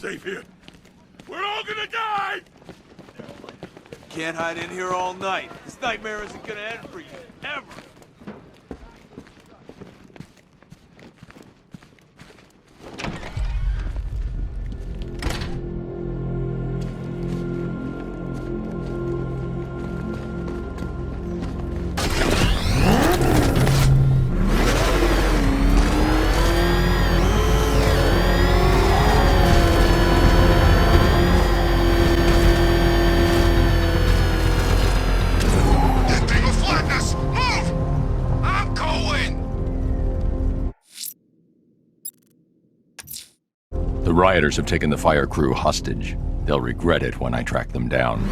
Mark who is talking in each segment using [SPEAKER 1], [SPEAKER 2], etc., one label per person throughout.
[SPEAKER 1] safe here. We're all gonna die!
[SPEAKER 2] Can't hide in here all night. This nightmare isn't gonna end for you, ever.
[SPEAKER 3] The rioters have taken the fire crew hostage. They'll regret it when I track them down.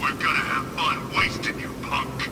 [SPEAKER 1] We're gonna have fun wasting you, punk.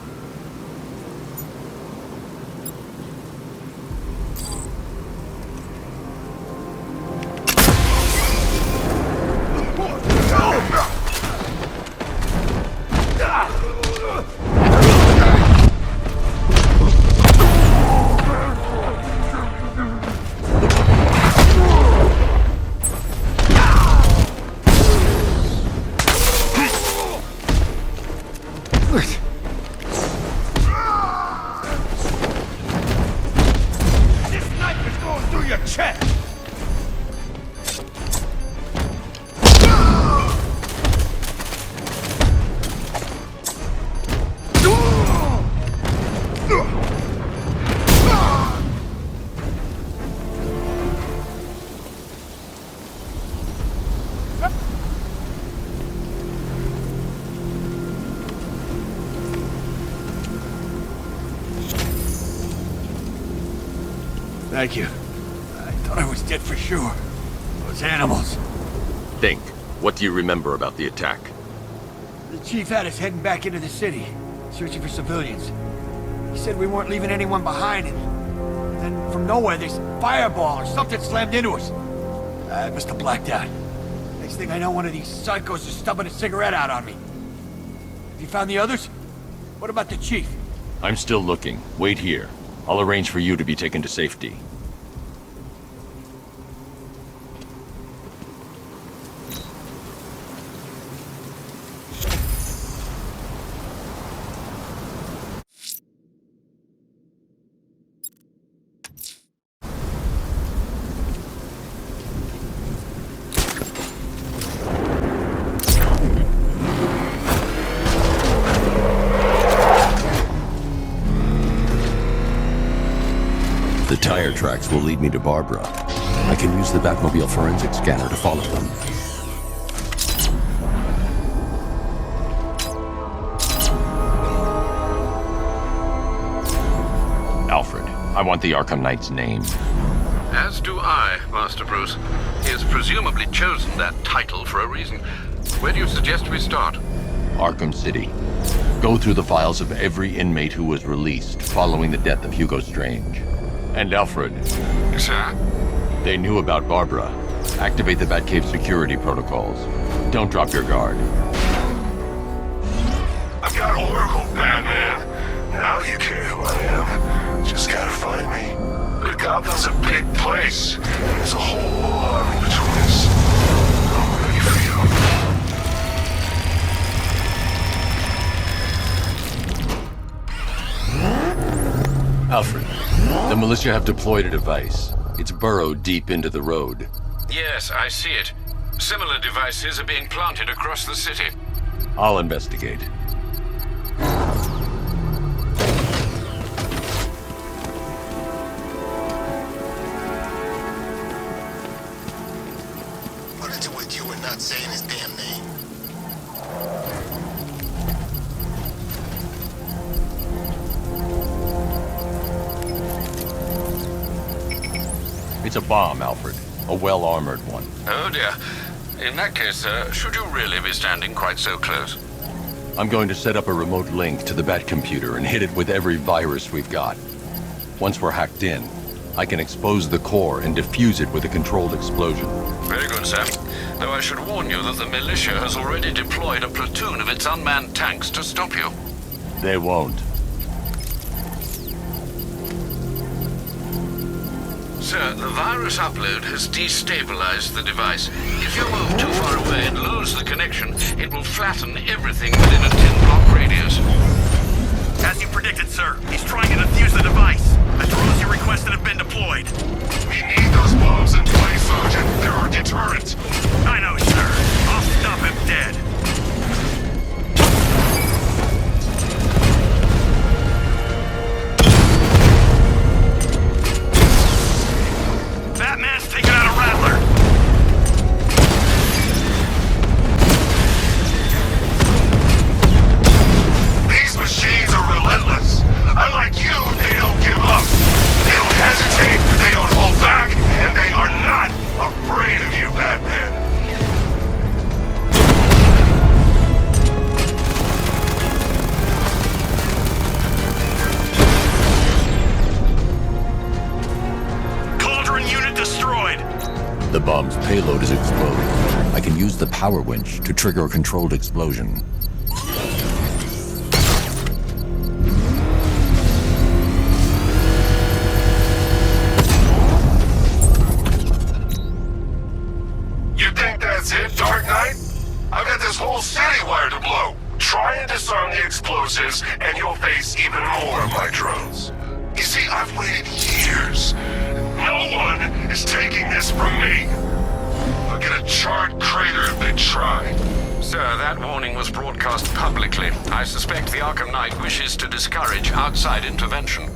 [SPEAKER 2] Thank you. I thought I was dead for sure. Those animals.
[SPEAKER 3] Think. What do you remember about the attack?
[SPEAKER 2] The chief had us heading back into the city, searching for civilians. He said we weren't leaving anyone behind, and then from nowhere this fireball or something slammed into us. I must have blacked out. Next thing I know, one of these psychos is stubbing a cigarette out on me. Have you found the others? What about the chief?
[SPEAKER 3] I'm still looking. Wait here. I'll arrange for you to be taken to safety. The tire tracks will lead me to Barbara. I can use the Batmobile forensic scanner to follow them. Alfred, I want the Arkham Knight's name.
[SPEAKER 4] As do I, Master Bruce. He has presumably chosen that title for a reason. Where do you suggest we start?
[SPEAKER 3] Arkham City. Go through the files of every inmate who was released following the death of Hugo Strange. And Alfred.
[SPEAKER 4] Sir?
[SPEAKER 3] They knew about Barbara. Activate the Batcave security protocols. Don't drop your guard.
[SPEAKER 1] I've got Oracle, Batman. Now you care who I am. Just gotta find me. But Gotham's a big place. There's a whole army between us. I'm ready for you.
[SPEAKER 3] Alfred, the militia have deployed a device. It's burrowed deep into the road.
[SPEAKER 4] Yes, I see it. Similar devices are being planted across the city.
[SPEAKER 3] I'll investigate.
[SPEAKER 1] What is it with you and not saying his damn name?
[SPEAKER 3] It's a bomb, Alfred. A well-armored one.
[SPEAKER 4] Oh dear. In that case, should you really be standing quite so close?
[SPEAKER 3] I'm going to set up a remote link to the Bat computer and hit it with every virus we've got. Once we're hacked in, I can expose the core and defuse it with a controlled explosion.
[SPEAKER 4] Very good, sir. Though I should warn you that the militia has already deployed a platoon of its unmanned tanks to stop you.
[SPEAKER 3] They won't.
[SPEAKER 4] Sir, the virus upload has destabilized the device. If you move too far away and lose the connection, it will flatten everything within a 10-block radius.
[SPEAKER 5] As you predicted, sir, he's trying to defuse the device. The drones you requested have been deployed.
[SPEAKER 1] We need those bombs in place, Sergeant. They're our deterrent.
[SPEAKER 5] I know, sir. I'll stop him dead. Batman's taking out a Rattler.
[SPEAKER 1] These machines are relentless. Unlike you, they don't give up. They don't hesitate, they don't hold back, and they are not afraid of you, Batman.
[SPEAKER 5] Cauldron unit destroyed.
[SPEAKER 3] The bomb's payload is exposed. I can use the power winch to trigger a controlled explosion.
[SPEAKER 1] You think that's it, Dark Knight? I've got this whole city wired to blow. Try and disarm the explosives, and you'll face even more of my drones. You see, I've waited years. No one is taking this from me. I'll get a charred crater if they try.
[SPEAKER 4] Sir, that warning was broadcast publicly. I suspect the Arkham Knight wishes to discourage outside intervention.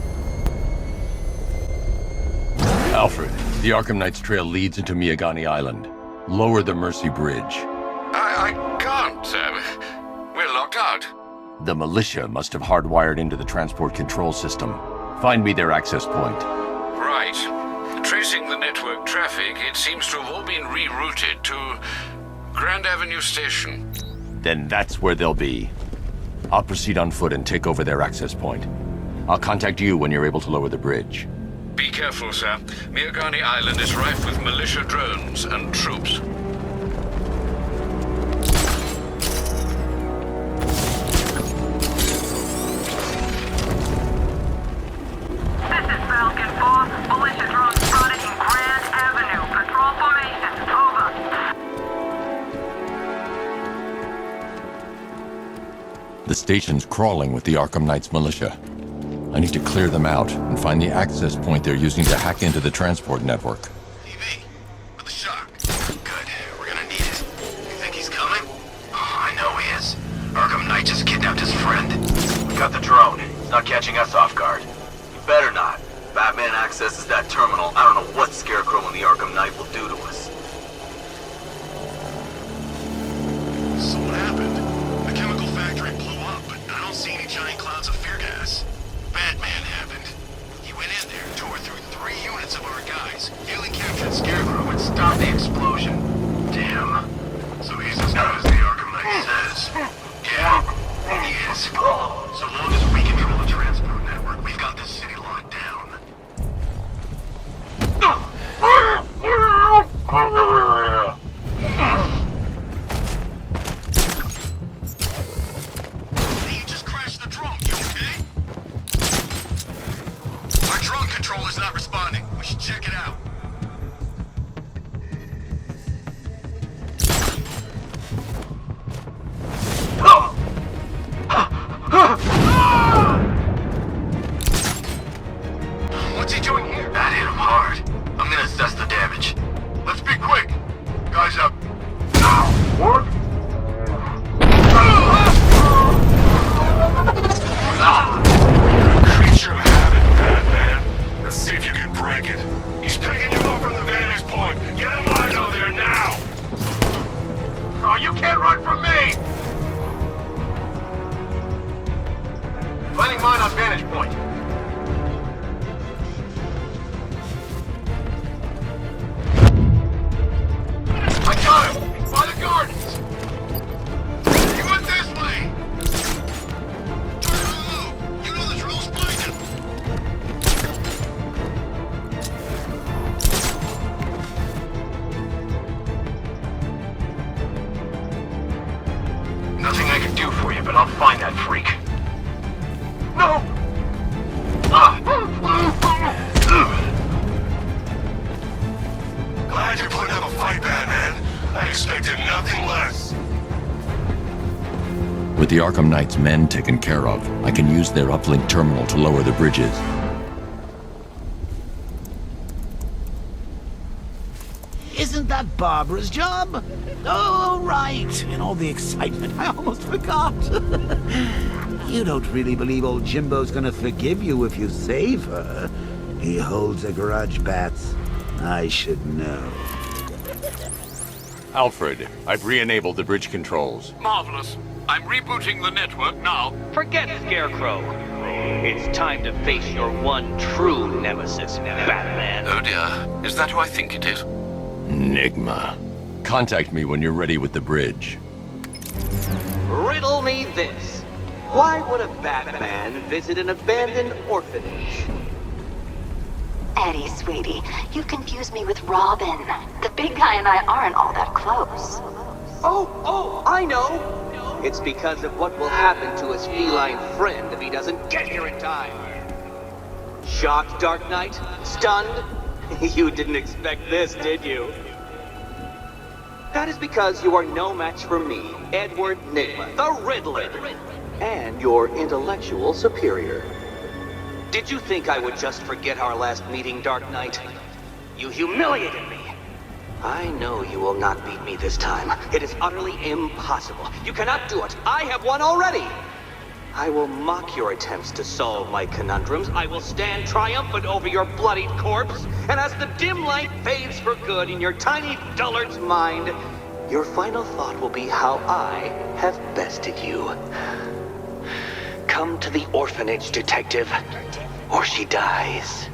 [SPEAKER 3] Alfred, the Arkham Knight's trail leads into Miagani Island. Lower the Mercy Bridge.
[SPEAKER 4] I can't, sir. We're locked out.
[SPEAKER 3] The militia must have hardwired into the transport control system. Find me their access point.
[SPEAKER 4] Right. Tracing the network traffic, it seems to have all been rerouted to Grand Avenue Station.
[SPEAKER 3] Then that's where they'll be. I'll proceed on foot and take over their access point. I'll contact you when you're able to lower the bridge.
[SPEAKER 4] Be careful, sir. Miagani Island is rife with militia drones and troops.
[SPEAKER 6] This is Falcon 4. Militia drone spotted in Grand Avenue. Patrol formation. Over.
[SPEAKER 3] The station's crawling with the Arkham Knight's militia. I need to clear them out and find the access point they're using to hack into the transport network.
[SPEAKER 1] TV, with a shock. Good, we're gonna need it. You think he's coming? Oh, I know he is. Arkham Knight just kidnapped his friend.
[SPEAKER 7] We got the drone. It's not catching us off guard. You better not. Batman accesses that terminal. I don't know what Scarecrow and the Arkham Knight will do to us.
[SPEAKER 1] So what happened? The chemical factory blew up, but I don't see any giant clouds of fear gas. Batman happened. He went in there, tore through 3 units of our guys, nearly captured Scarecrow and stopped the explosion. Damn. So he's as good as the Arkham Knight says. Yeah, he is. So long as we control the transport network, we've got this city locked down. Hey, you just crashed the drone. You okay? Our drone controller's not responding. We should check it out. What's he doing here? That hit him hard. I'm gonna assess the damage. Let's be quick. Guys up. What? Creature of habit, Batman. Let's see if you can break it. He's picking you up from the vantage point. Get him out of there now! Oh, you can't run from me!
[SPEAKER 7] Planning mine on vantage point.
[SPEAKER 1] I got him! By the gardens! He went this way! Try to move! You know the drill, find him!
[SPEAKER 7] Find that freak. No!
[SPEAKER 1] Glad you're putting up a fight, Batman. I expected nothing less.
[SPEAKER 3] With the Arkham Knight's men taken care of, I can use their uplink terminal to lower the bridges.
[SPEAKER 8] Isn't that Barbara's job? Oh, right. In all the excitement, I almost forgot. You don't really believe old Jimbo's gonna forgive you if you save her. He holds a grudge, Bats. I should know.
[SPEAKER 3] Alfred, I've re-enabled the bridge controls.
[SPEAKER 4] Marvelous. I'm rebooting the network now.
[SPEAKER 9] Forget Scarecrow. It's time to face your one true nemesis, Batman.
[SPEAKER 4] Oh dear. Is that who I think it is?
[SPEAKER 3] Enigma. Contact me when you're ready with the bridge.
[SPEAKER 9] Riddle me this. Why would a Batman visit an abandoned orphanage?
[SPEAKER 10] Eddie, sweetie, you confuse me with Robin. The big guy and I aren't all that close.
[SPEAKER 9] Oh, I know. It's because of what will happen to his feline friend if he doesn't get here in time. Shocked, Dark Knight? Stunned? You didn't expect this, did you? That is because you are no match for me, Edward Nygma, the Riddler, and your intellectual superior. Did you think I would just forget our last meeting, Dark Knight? You humiliated me. I know you will not beat me this time. It is utterly impossible. You cannot do it. I have won already. I will mock your attempts to solve my conundrums. I will stand triumphant over your bloodied corpse. And as the dim light fades for good in your tiny dullard's mind, your final thought will be how I have bested you. Come to the orphanage, detective, or she dies.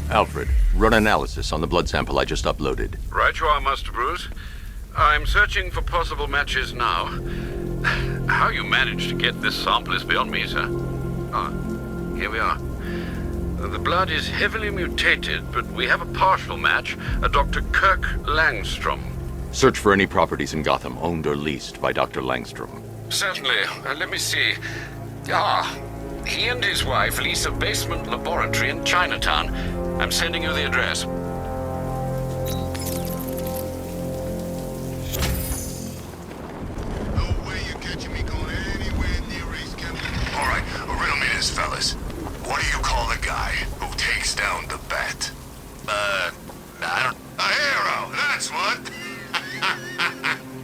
[SPEAKER 3] Alfred, run analysis on the blood sample I just uploaded.
[SPEAKER 4] Right you are, Master Bruce. I'm searching for possible matches now. How you managed to get this sample is beyond me, sir. Ah, here we are. The blood is heavily mutated, but we have a partial match, a Dr. Kirk Langstrom.
[SPEAKER 3] Search for any properties in Gotham owned or leased by Dr. Langstrom.
[SPEAKER 4] Certainly. Let me see. He and his wife lease a basement laboratory in Chinatown. I'm sending you the address.
[SPEAKER 1] No way you're catching me going anywhere near Ace County. All right, riddle me this, fellas. What do you call the guy who takes down the bat? I don't... A hero, that's what.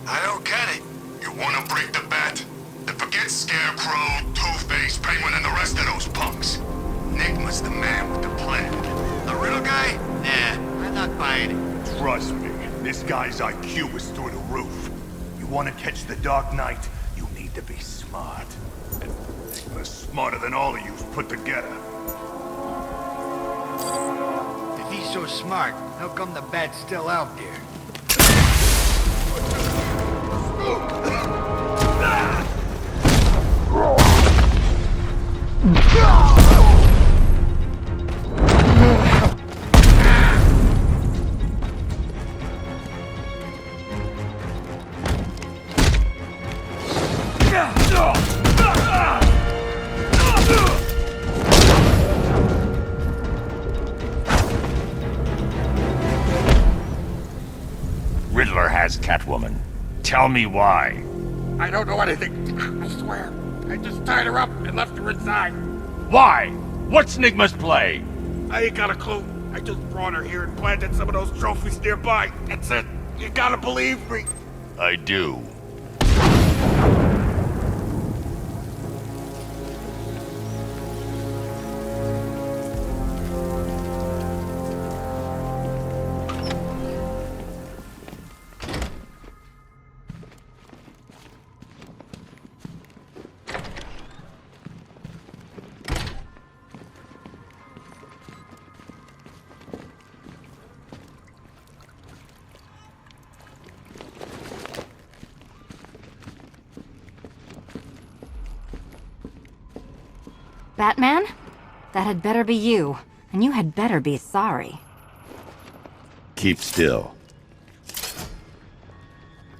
[SPEAKER 1] I don't get it. You want to break the bat? Then forget Scarecrow, Two-Face, Penguin, and the rest of those punks. Nygma's the man with the plan. The riddle guy? Nah, I'm not buying it.
[SPEAKER 5] Trust me, this guy's IQ is through the roof. You want to catch the Dark Knight, you need to be smart. And Nygma's smarter than all of you put together.
[SPEAKER 2] If he's so smart, how come the bat's still out there?
[SPEAKER 11] Riddler has Catwoman. Tell me why.
[SPEAKER 2] I don't know anything. I swear. I just tied her up and left her inside.
[SPEAKER 11] Why? What's Nigma's play?
[SPEAKER 2] I ain't got a clue. I just brought her here and planted some of those trophies nearby. That's it. You gotta believe me.
[SPEAKER 11] I do.
[SPEAKER 12] Batman? That had better be you, and you had better be sorry.
[SPEAKER 3] Keep still.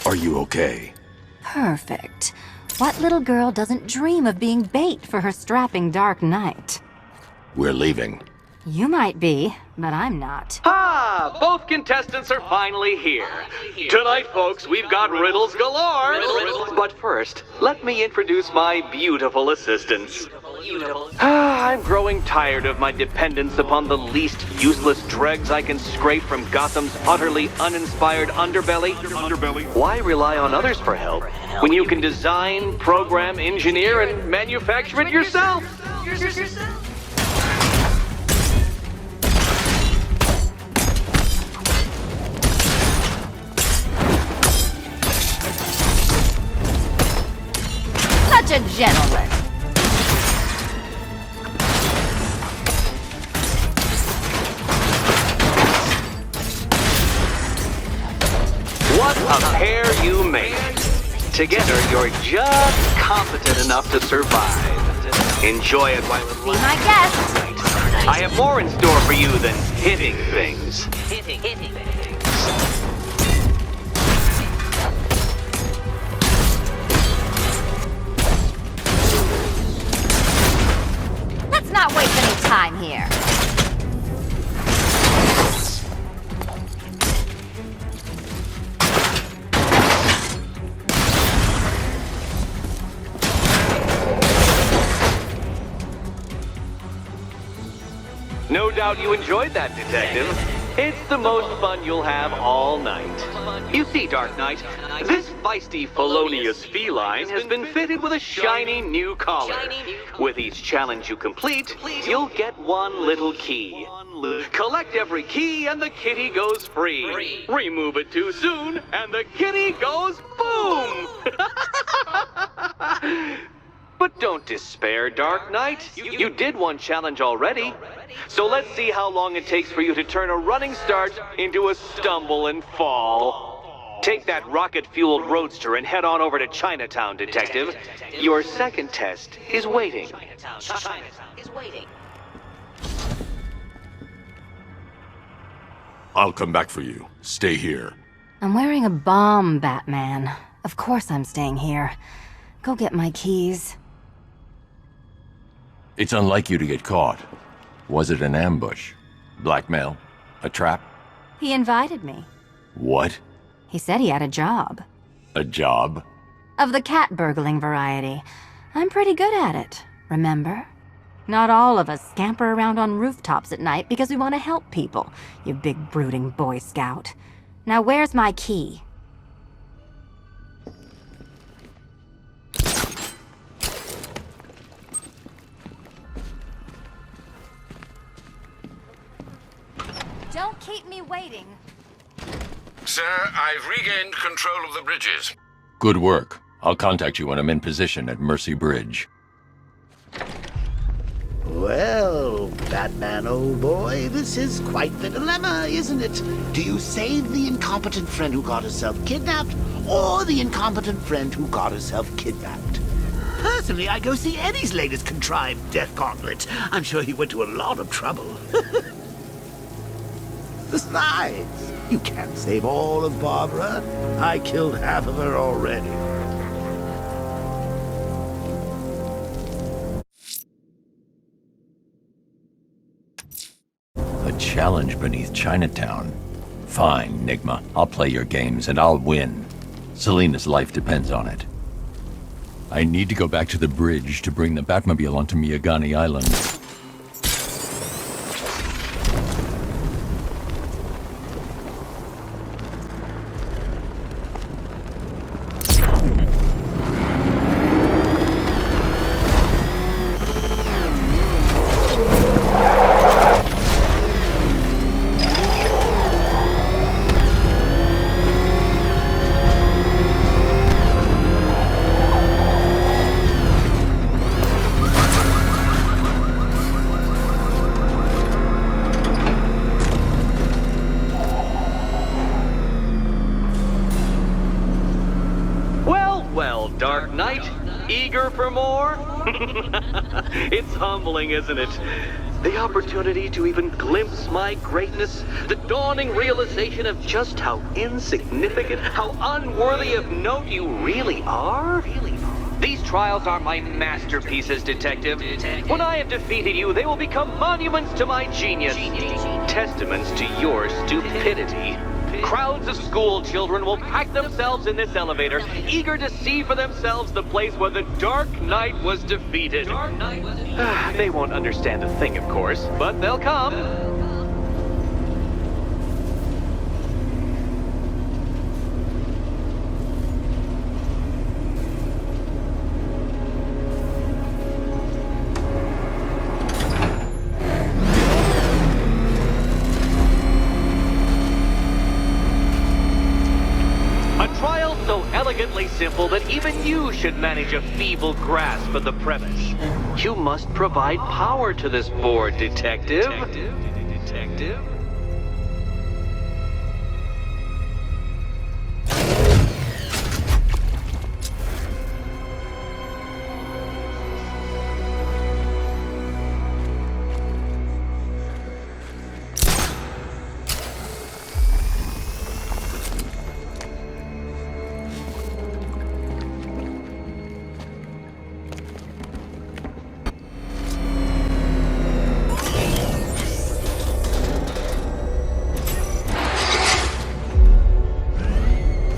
[SPEAKER 3] Are you okay?
[SPEAKER 12] Perfect. What little girl doesn't dream of being bait for her strapping Dark Knight?
[SPEAKER 3] We're leaving.
[SPEAKER 12] You might be, but I'm not.
[SPEAKER 9] Ah, both contestants are finally here. Tonight, folks, we've got riddles galore. But first, let me introduce my beautiful assistants. I'm growing tired of my dependence upon the least useless dregs I can scrape from Gotham's utterly uninspired underbelly. Why rely on others for help when you can design, program, engineer, and manufacture it yourself?
[SPEAKER 12] Such a gentleman.
[SPEAKER 9] What a pair you make. Together, you're just competent enough to survive. Enjoy it while it
[SPEAKER 12] Be my guest.
[SPEAKER 9] I have more in store for you than hitting things.
[SPEAKER 12] Let's not waste any time here.
[SPEAKER 9] No doubt you enjoyed that, Detective. It's the most fun you'll have all night. You see, Dark Knight, this feisty, felonious feline has been fitted with a shiny new collar. With each challenge you complete, you'll get one little key. Collect every key and the kitty goes free. Remove it too soon and the kitty goes boom! But don't despair, Dark Knight. You did one challenge already. So let's see how long it takes for you to turn a running start into a stumble and fall. Take that rocket-fueled roadster and head on over to Chinatown, Detective. Your second test is waiting.
[SPEAKER 3] I'll come back for you. Stay here.
[SPEAKER 12] I'm wearing a bomb, Batman. Of course I'm staying here. Go get my keys.
[SPEAKER 3] It's unlike you to get caught. Was it an ambush? Blackmail? A trap?
[SPEAKER 12] He invited me.
[SPEAKER 3] What?
[SPEAKER 12] He said he had a job.
[SPEAKER 3] A job?
[SPEAKER 12] Of the cat burgling variety. I'm pretty good at it, remember? Not all of us scamper around on rooftops at night because we want to help people, you big brooding Boy Scout. Now where's my key? Don't keep me waiting.
[SPEAKER 4] Sir, I've regained control of the bridges.
[SPEAKER 3] Good work. I'll contact you when I'm in position at Mercy Bridge.
[SPEAKER 8] Well, Batman, old boy, this is quite the dilemma, isn't it? Do you save the incompetent friend who got herself kidnapped, or the incompetent friend who got herself kidnapped? Personally, I go see Eddie's latest contrived death gauntlet. I'm sure he went to a lot of trouble. Besides, you can't save all of Barbara. I killed half of her already.
[SPEAKER 3] A challenge beneath Chinatown. Fine, Nigma. I'll play your games and I'll win. Selina's life depends on it. I need to go back to the bridge to bring the Batmobile onto Miyagani Island.
[SPEAKER 9] Well, Dark Knight, eager for more? It's humbling, isn't it? The opportunity to even glimpse my greatness, the dawning realization of just how insignificant, how unworthy of note you really are? These trials are my masterpieces, Detective. When I have defeated you, they will become monuments to my genius, testaments to your stupidity. Crowds of school children will pack themselves in this elevator, eager to see for themselves the place where the Dark Knight was defeated. They won't understand a thing, of course, but they'll come. So elegantly simple that even you should manage a feeble grasp of the premise. You must provide power to this board, Detective. Detective?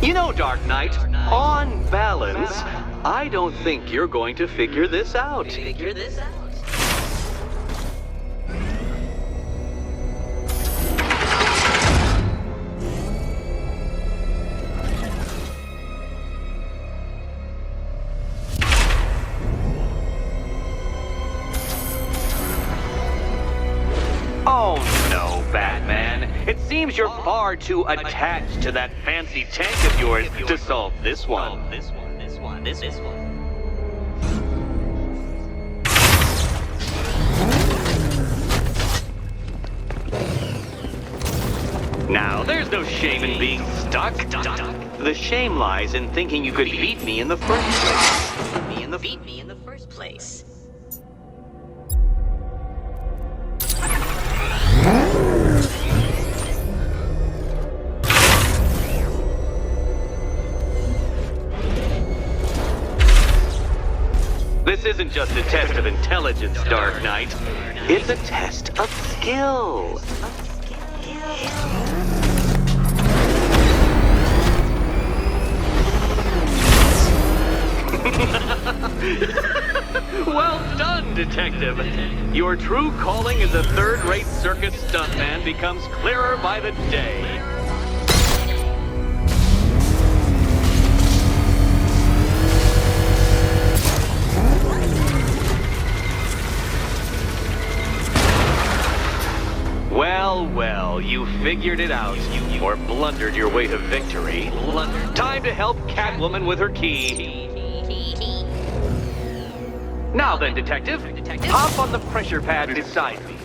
[SPEAKER 9] You know, Dark Knight, on balance, I don't think you're going to figure this out. Oh no, Batman. It seems you're far too attached to that fancy tank of yours to solve this one. This one. Now, there's no shame in being stuck. The shame lies in thinking you could beat me in the first place. This isn't just a test of intelligence, Dark Knight. It's a test of skill. Well done, Detective. Your true calling as a third-rate circus stuntman becomes clearer by the day. Well, you figured it out, or blundered your way to victory. Time to help Catwoman with her key. Now then, Detective, hop on the pressure pad beside me.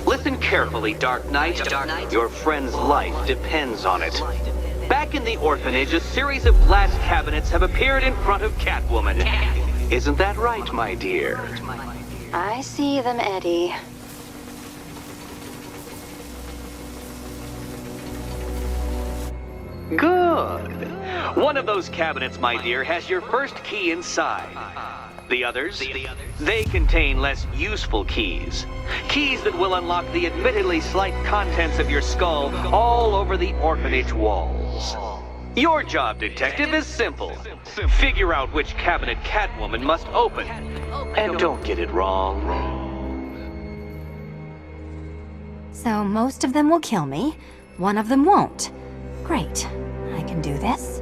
[SPEAKER 9] Listen carefully, Dark Knight. Your friend's life depends on it. Back in the orphanage, a series of glass cabinets have appeared in front of Catwoman. Isn't that right, my dear?
[SPEAKER 10] I see them, Eddie.
[SPEAKER 9] Good. One of those cabinets, my dear, has your first key inside. The others? They contain less useful keys. Keys that will unlock the admittedly slight contents of your skull all over the orphanage walls. Your job, Detective, is simple. Figure out which cabinet Catwoman must open. And don't get it wrong.
[SPEAKER 12] So most of them will kill me, one of them won't. Great. I can do this.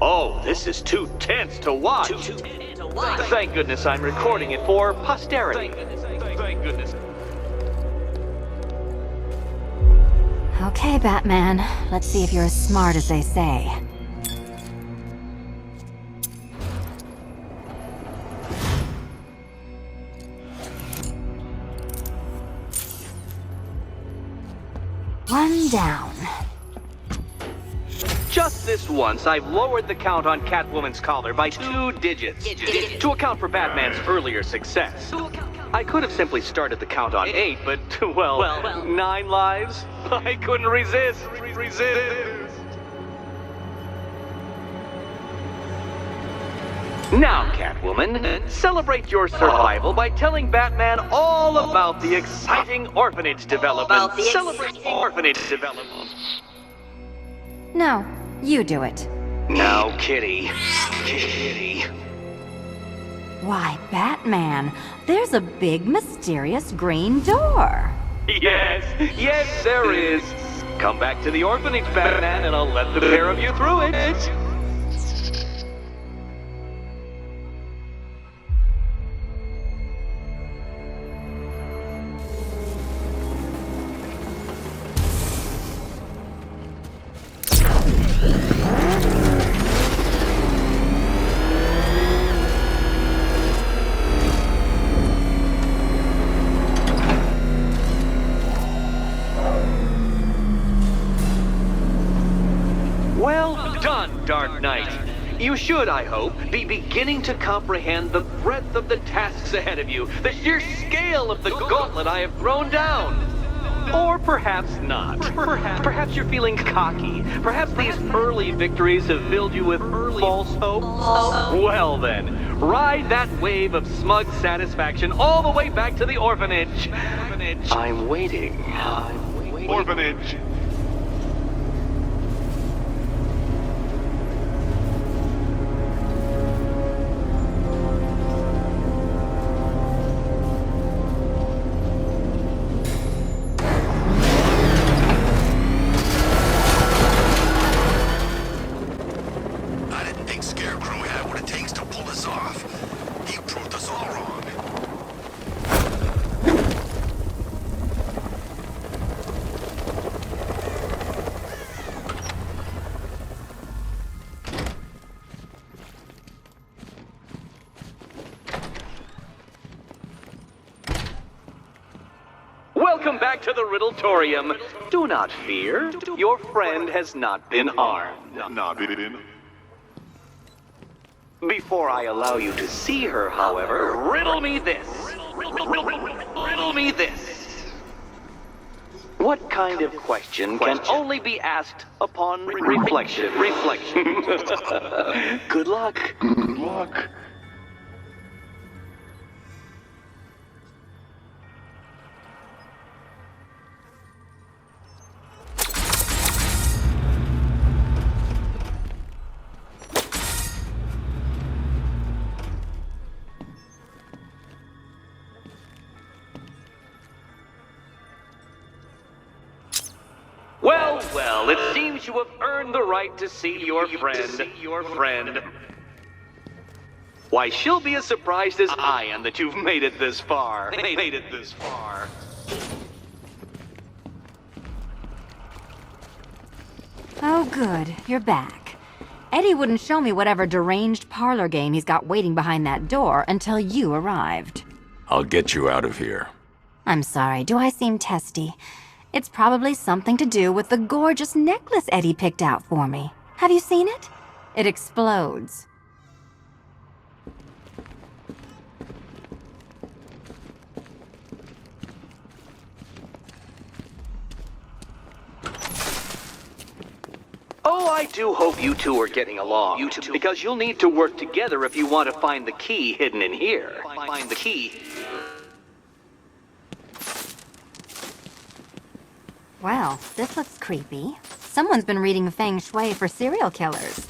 [SPEAKER 9] Oh, this is too tense to watch. Thank goodness I'm recording it for posterity. Thank goodness.
[SPEAKER 12] Okay, Batman. Let's see if you're as smart as they say. One down.
[SPEAKER 9] Just this once, I've lowered the count on Catwoman's collar by 2 digits to account for Batman's earlier success. I could have simply started the count on 8, but, well, 9 lives? I couldn't resist. Now, Catwoman, celebrate your survival by telling Batman all about the exciting orphanage development. Celebrate orphanage development.
[SPEAKER 12] No, you do it.
[SPEAKER 9] Now, Kitty. Kitty.
[SPEAKER 12] Why, Batman, there's a big, mysterious green door.
[SPEAKER 9] Yes, there is. Come back to the orphanage, Batman, and I'll let the pair of you through it. Dark Knight. You should, I hope, be beginning to comprehend the breadth of the tasks ahead of you, the sheer scale of the gauntlet I have thrown down. Or perhaps not. Perhaps you're feeling cocky. Perhaps these early victories have filled you with false hope. Well then, ride that wave of smug satisfaction all the way back to the orphanage. I'm waiting. Orphanage. Welcome back to the Riddletorium. Do not fear. Your friend has not been harmed. Before I allow you to see her, however, riddle me this. Riddle me this. What kind of question can only be asked upon reflection? Good luck. Good luck. Well, it seems you have earned the right to see your friend. Why, she'll be as surprised as I am that you've made it this far.
[SPEAKER 12] Oh, good. You're back. Eddie wouldn't show me whatever deranged parlor game he's got waiting behind that door until you arrived.
[SPEAKER 3] I'll get you out of here.
[SPEAKER 12] I'm sorry, do I seem testy? It's probably something to do with the gorgeous necklace Eddie picked out for me. Have you seen it? It explodes.
[SPEAKER 9] I do hope you two are getting along. Because you'll need to work together if you want to find the key hidden in here. Find the key.
[SPEAKER 12] Well, this looks creepy. Someone's been reading feng shui for serial killers.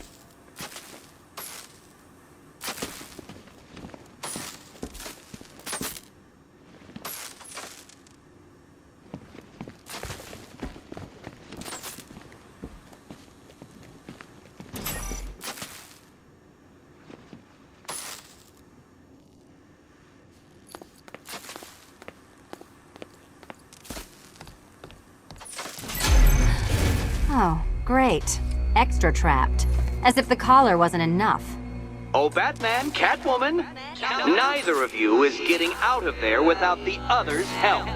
[SPEAKER 12] Oh, great. Extra trapped. As if the collar wasn't enough.
[SPEAKER 9] Oh, Batman, Catwoman, neither of you is getting out of there without the other's help.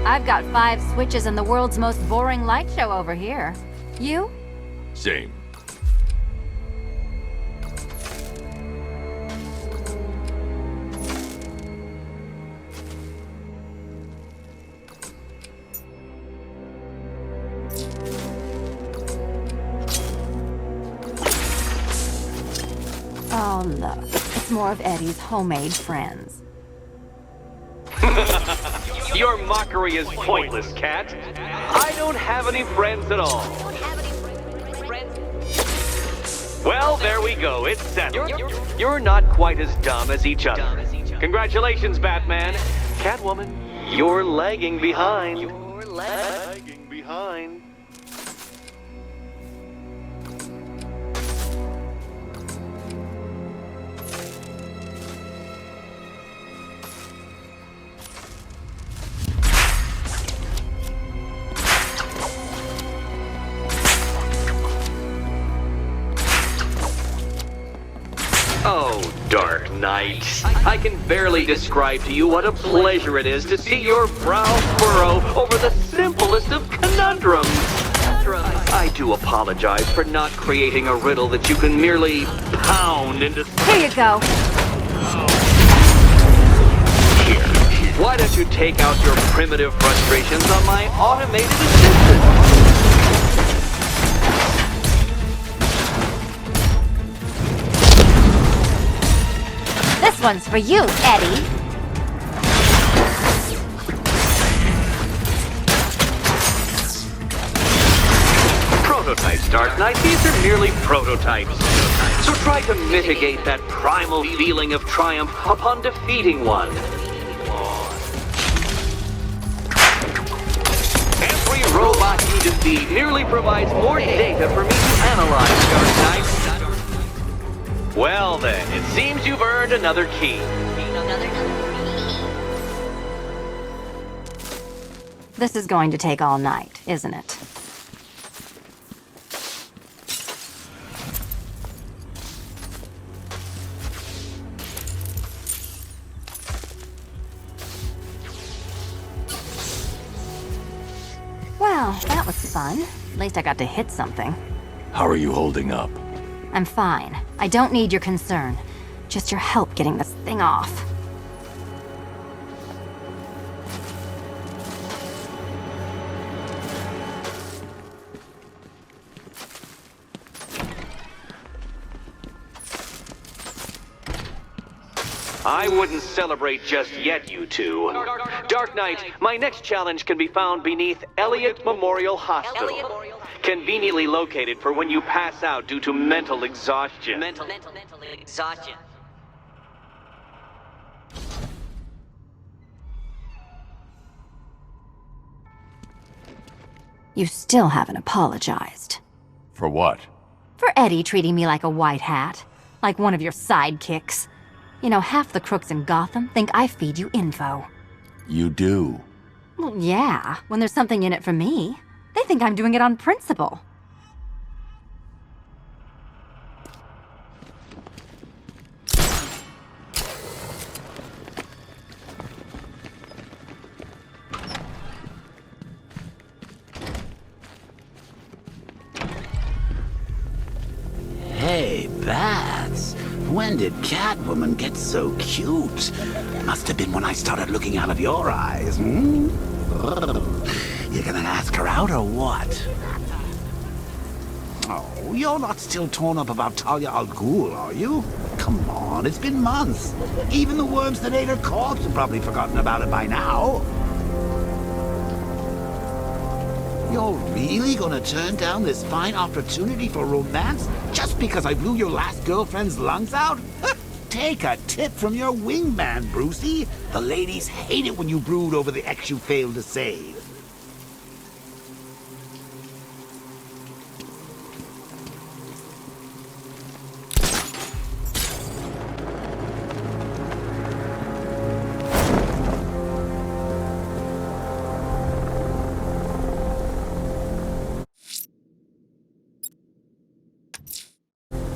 [SPEAKER 12] I've got 5 switches and the world's most boring light show over here. You?
[SPEAKER 11] Same.
[SPEAKER 12] Oh, look. It's more of Eddie's homemade friends.
[SPEAKER 9] Your mockery is pointless, Cat. I don't have any friends at all. Well, there we go. It's settled. You're not quite as dumb as each other. Congratulations, Batman. Catwoman, you're lagging behind. You're lagging behind. Oh, Dark Knight. I can barely describe to you what a pleasure it is to see your brow furrow over the simplest of conundrums. I do apologize for not creating a riddle that you can merely pound into...
[SPEAKER 12] Here you go.
[SPEAKER 9] Here, why don't you take out your primitive frustrations on my automated assistant?
[SPEAKER 12] This one's for you, Eddie.
[SPEAKER 9] Prototypes, Dark Knight. These are merely prototypes. So try to mitigate that primal feeling of triumph upon defeating one. Every robot you defeat merely provides more data for me to analyze, Dark Knight. Well then, it seems you've earned another key.
[SPEAKER 12] This is going to take all night, isn't it? Well, that was fun. At least I got to hit something.
[SPEAKER 3] How are you holding up?
[SPEAKER 12] I'm fine. I don't need your concern. Just your help getting this thing off.
[SPEAKER 9] I wouldn't celebrate just yet, you two. Dark Knight, my next challenge can be found beneath Elliott Memorial Hospital. Conveniently located for when you pass out due to mental exhaustion.
[SPEAKER 13] Mental exhaustion.
[SPEAKER 12] You still haven't apologized.
[SPEAKER 11] For what?
[SPEAKER 12] For Eddie treating me like a white hat. Like one of your sidekicks. You know, half the crooks in Gotham think I feed you info.
[SPEAKER 3] You do.
[SPEAKER 12] Well, yeah, when there's something in it for me. They think I'm doing it on principle.
[SPEAKER 8] Hey, That's... When did Catwoman get so cute? Must have been when I started looking out of your eyes, hmm? You gonna ask her out or what? Oh, you're not still torn up about Talia al Ghul, are you? Come on, it's been months. Even the worms that ate her corpse have probably forgotten about it by now. You're really gonna turn down this fine opportunity for romance just because I blew your last girlfriend's lungs out? Take a tip from your wingman, Brucey. The ladies hate it when you brood over the ex you failed to save.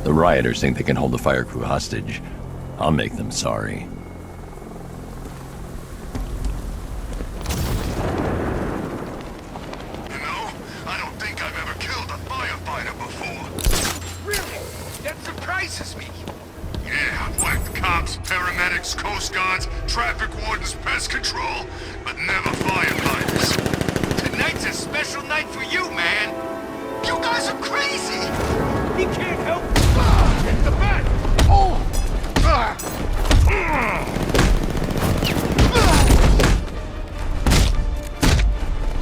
[SPEAKER 3] The rioters think they can hold the fire crew hostage. I'll make them sorry.
[SPEAKER 1] You know, I don't think I've ever killed a firefighter before.
[SPEAKER 2] Really? That surprises me.
[SPEAKER 1] Yeah, I've whacked cops, paramedics, coast guards, traffic wardens, pest control, but never firefighters.
[SPEAKER 2] Tonight's a special night for you, man. You guys are crazy. He can't help. Get the bat. Oh.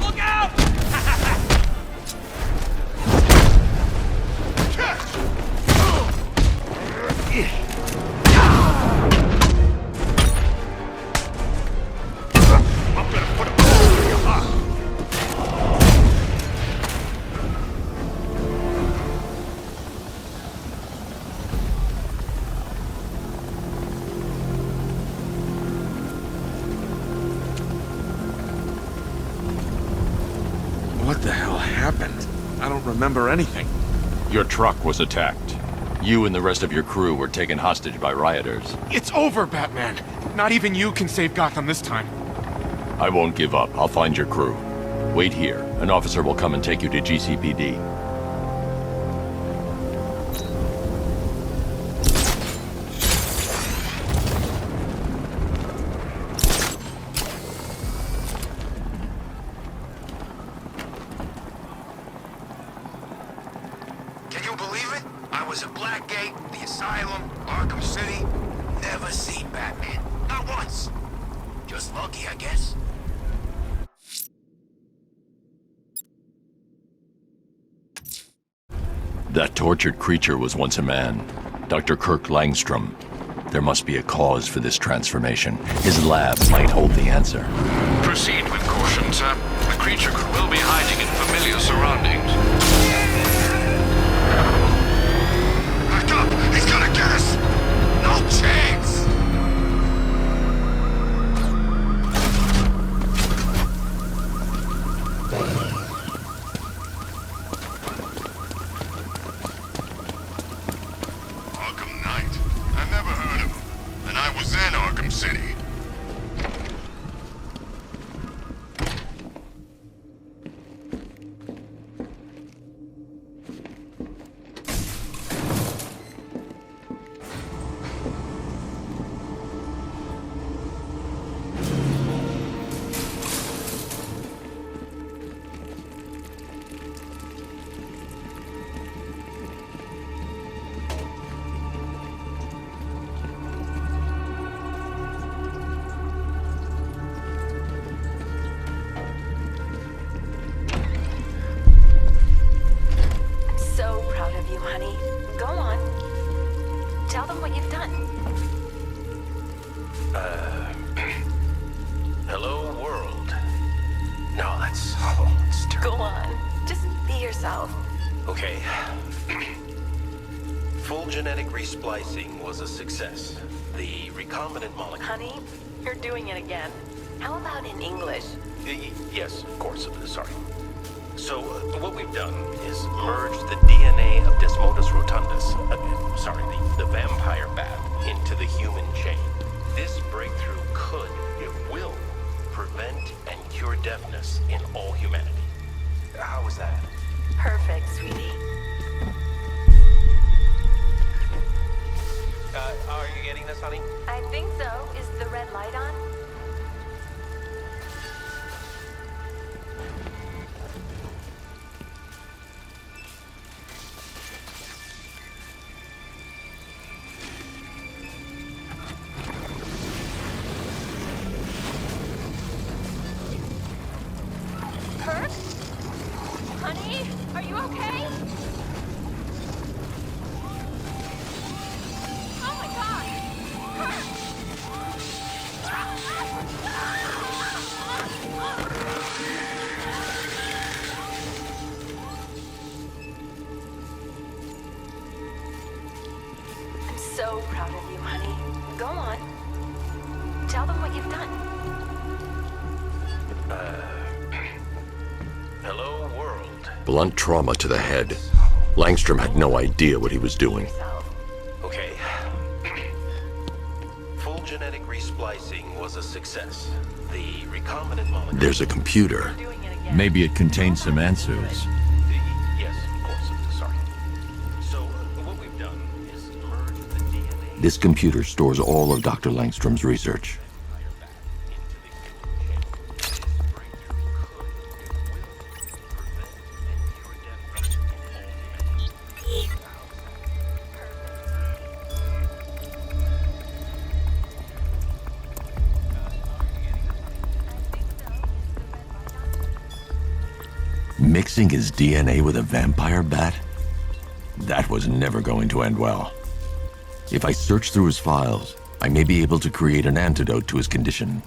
[SPEAKER 2] Look out!
[SPEAKER 1] I'm gonna put a bullet in your heart.
[SPEAKER 14] What the hell happened? I don't remember anything.
[SPEAKER 11] Your truck was attacked.
[SPEAKER 3] You and the rest of your crew were taken hostage by rioters.
[SPEAKER 14] It's over, Batman. Not even you can save Gotham this time.
[SPEAKER 3] I won't give up. I'll find your crew. Wait here. An officer will come and take you to GCPD.
[SPEAKER 1] Can you believe it? I was at Blackgate, the Asylum, Arkham City. Never seen Batman. Not once. Just lucky, I guess.
[SPEAKER 3] That tortured creature was once a man. Dr. Kirk Langstrom. There must be a cause for this transformation. His lab might hold the answer.
[SPEAKER 4] Proceed with caution, sir. The creature could well be hiding in familiar surroundings.
[SPEAKER 1] Back up! He's gonna get us! No chance! Arkham Knight. I never heard of him. And I was in Arkham City.
[SPEAKER 10] So proud of you, honey. Go on. Tell them what you've done.
[SPEAKER 15] Hello, world. No, that's terrible.
[SPEAKER 10] Go on. Just be yourself.
[SPEAKER 15] Okay. Full genetic resplicing was a success. The recombinant molecule...
[SPEAKER 10] Honey, you're doing it again. How about in English?
[SPEAKER 15] Yes, of course. Sorry. So, what we've done is merged the DNA of Desmodus rotundus, the vampire bat, into the human chain. This breakthrough it will, prevent and cure deafness in all humanity. How was that?
[SPEAKER 10] Perfect, sweetie.
[SPEAKER 15] Are you getting this, honey?
[SPEAKER 10] I think so. Is the red light on? Kirk? Honey? Are you okay? Oh my god! Kirk! I'm so proud of you, honey. Go on. Tell them what you've done.
[SPEAKER 15] Hello, world.
[SPEAKER 3] Blunt trauma to the head. Langstrom had no idea what he was doing.
[SPEAKER 15] Okay. Full genetic resplicing was a success. The recombinant molecule...
[SPEAKER 3] There's a computer. Maybe it contains some answers.
[SPEAKER 15] Yes, of course. Sorry. So, what we've done is merge the DNA...
[SPEAKER 3] This computer stores all of Dr. Langstrom's research. Mixing his DNA with a vampire bat? That was never going to end well. If I search through his files, I may be able to create an antidote to his condition.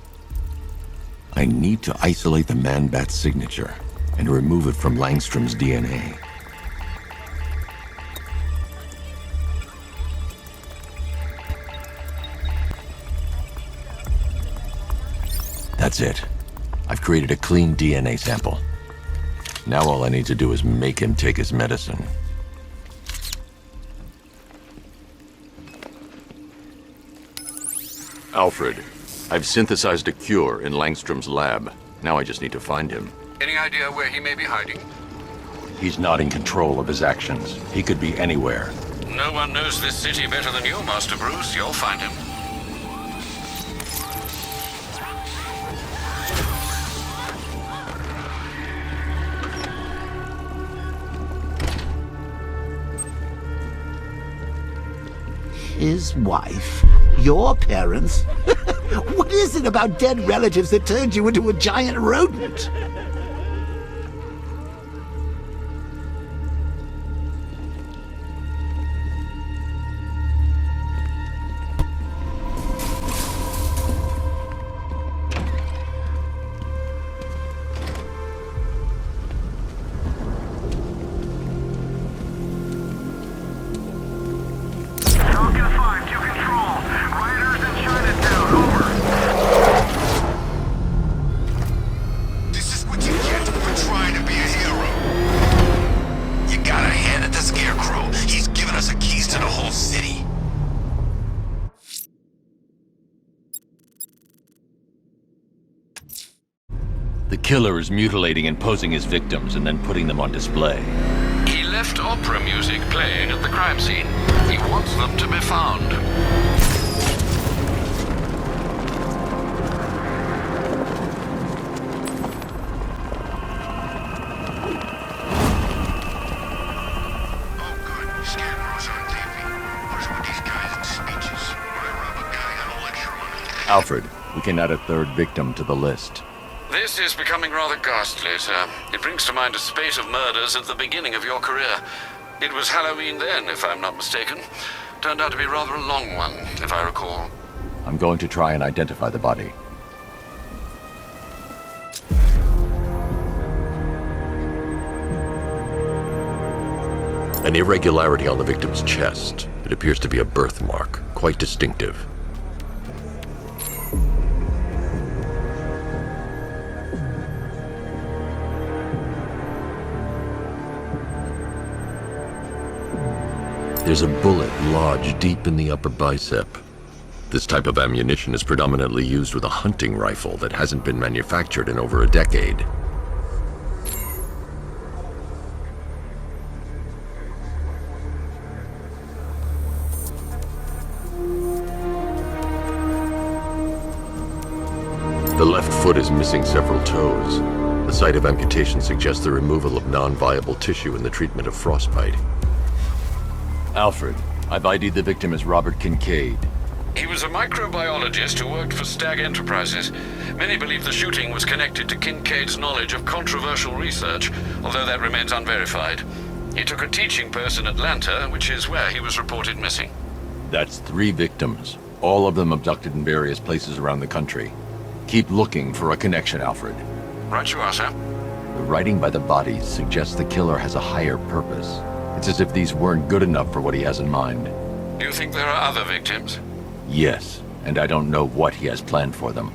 [SPEAKER 3] I need to isolate the man-bat's signature and remove it from Langstrom's DNA. That's it. I've created a clean DNA sample. Now all I need to do is make him take his medicine. Alfred, I've synthesized a cure in Langstrom's lab. Now I just need to find him.
[SPEAKER 4] Any idea where he may be hiding?
[SPEAKER 3] He's not in control of his actions. He could be anywhere.
[SPEAKER 4] No one knows this city better than you, Master Bruce. You'll find him.
[SPEAKER 8] His wife? Your parents? What is it about dead relatives that turned you into a giant rodent?
[SPEAKER 3] The killer is mutilating and posing his victims and then putting them on display.
[SPEAKER 4] He left opera music playing at the crime scene. He wants them to be found.
[SPEAKER 3] Alfred, we can add a third victim to the list.
[SPEAKER 4] This is becoming rather ghastly, sir. It brings to mind a spate of murders at the beginning of your career. It was Halloween then, if I'm not mistaken. Turned out to be rather a long one, if I recall.
[SPEAKER 3] I'm going to try and identify the body. An irregularity on the victim's chest. It appears to be a birthmark, quite distinctive. There's a bullet lodged deep in the upper bicep. This type of ammunition is predominantly used with a hunting rifle that hasn't been manufactured in over a decade. The left foot is missing several toes. The site of amputation suggests the removal of non-viable tissue in the treatment of frostbite. Alfred, I've ID'd the victim as Robert Kincaid.
[SPEAKER 4] He was a microbiologist who worked for Stag Enterprises. Many believe the shooting was connected to Kincaid's knowledge of controversial research, although that remains unverified. He took a teaching post in Atlanta, which is where he was reported missing.
[SPEAKER 3] That's 3 victims, all of them abducted in various places around the country. Keep looking for a connection, Alfred.
[SPEAKER 4] Right you are, sir.
[SPEAKER 3] The writing by the bodies suggests the killer has a higher purpose. It's as if these weren't good enough for what he has in mind.
[SPEAKER 4] Do you think there are other victims?
[SPEAKER 3] Yes, and I don't know what he has planned for them.